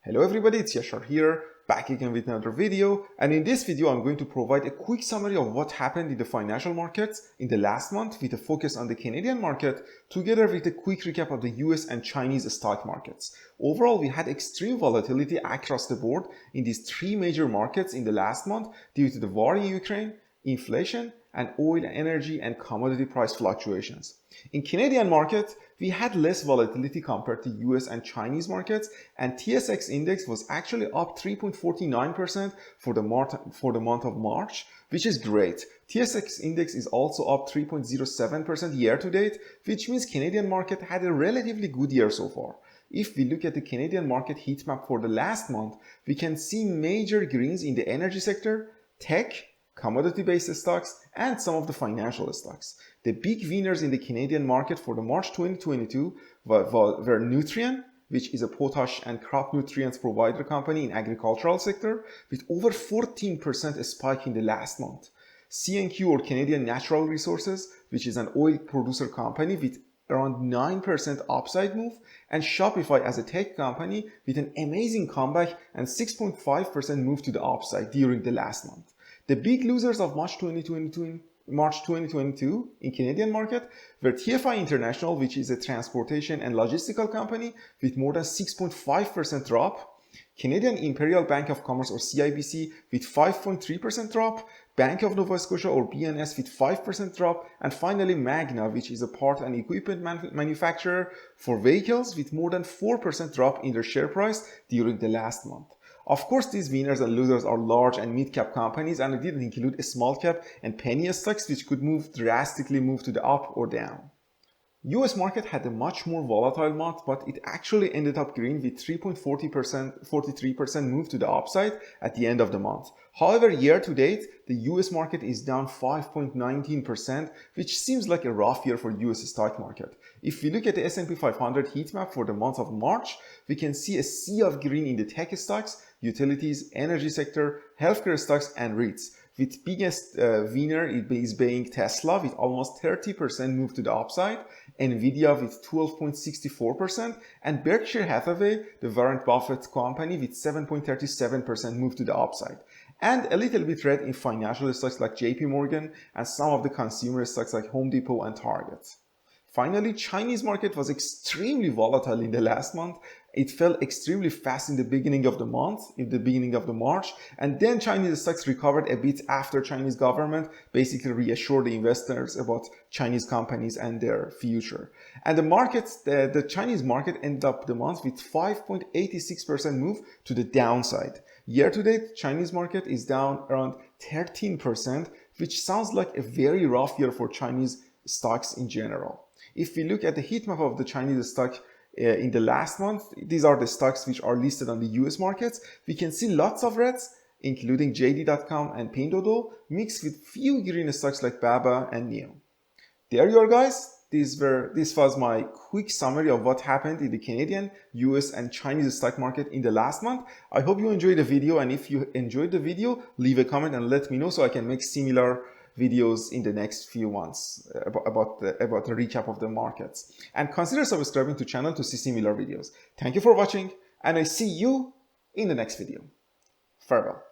Hello everybody, it's Yashar here, back again with another video, and in this video I'm going to provide a quick summary of what happened in the financial markets in the last month with a focus on the Canadian market, together with a quick recap of the US and Chinese stock markets. Overall, we had extreme volatility across the board in these three major markets in the last month due to the war in Ukraine, inflation, and oil, energy, and commodity price fluctuations. In Canadian market, we had less volatility compared to US and Chinese markets, and TSX index was actually up 3.49% for the month of March, which is great. TSX index is also up 3.07% year to date, which means Canadian market had a relatively good year so far. If we look at the Canadian market heat map for the last month, we can see major greens in the energy sector, tech, commodity-based stocks, and some of the financial stocks. The big winners in the Canadian market for the March 2022 were Nutrien, which is a potash and crop nutrients provider company in agricultural sector, with over 14% spike in the last month. CNQ, or Canadian Natural Resources, which is an oil producer company with around 9% upside move, and Shopify as a tech company with an amazing comeback and 6.5% move to the upside during the last month. The big losers of March 2022 in Canadian market were TFI International, which is a transportation and logistical company with more than 6.5% drop, Canadian Imperial Bank of Commerce, or CIBC, with 5.3% drop, Bank of Nova Scotia, or BNS, with 5% drop, and finally Magna, which is a part and equipment manufacturer for vehicles, with more than 4% drop in their share price during the last month. Of course, these winners and losers are large and mid-cap companies, and it didn't include small cap and penny stocks, which could drastically move to the up or down. US market had a much more volatile month, but it actually ended up green with 43% move to the upside at the end of the month. However, year to date, the US market is down 5.19%, which seems like a rough year for US stock market. If we look at the S&P 500 heat map for the month of March, we can see a sea of green in the tech stocks, utilities, energy sector, healthcare stocks, and REITs. With biggest winner is being Tesla with almost 30% move to the upside, Nvidia with 12.64%, and Berkshire Hathaway, the Warren Buffett company, with 7.37% move to the upside. And a little bit red in financial stocks like JP Morgan and some of the consumer stocks like Home Depot and Target. Finally, Chinese market was extremely volatile in the last month. It fell extremely fast in the beginning of the month, in the beginning of the March, and then Chinese stocks recovered a bit after Chinese government basically reassured the investors about Chinese companies and their future. And the Chinese market ended up the month with 5.86% move to the downside. Year to date, Chinese market is down around 13%, which sounds like a very rough year for Chinese stocks in general. If we look at the heat map of the Chinese stock in the last month, these are the stocks which are listed on the US markets. We can see lots of reds, including JD.com and Pinduoduo, mixed with few green stocks like Baba and Neo. There you are, guys. This was my quick summary of what happened in the Canadian, US, and Chinese stock market in the last month. I hope you enjoyed the video, and if you enjoyed the video, leave a comment and let me know so I can make similar videos in the next few months about the recap of the markets. And consider subscribing to the channel to see similar videos. Thank you for watching, and I see you in the next video. Farewell.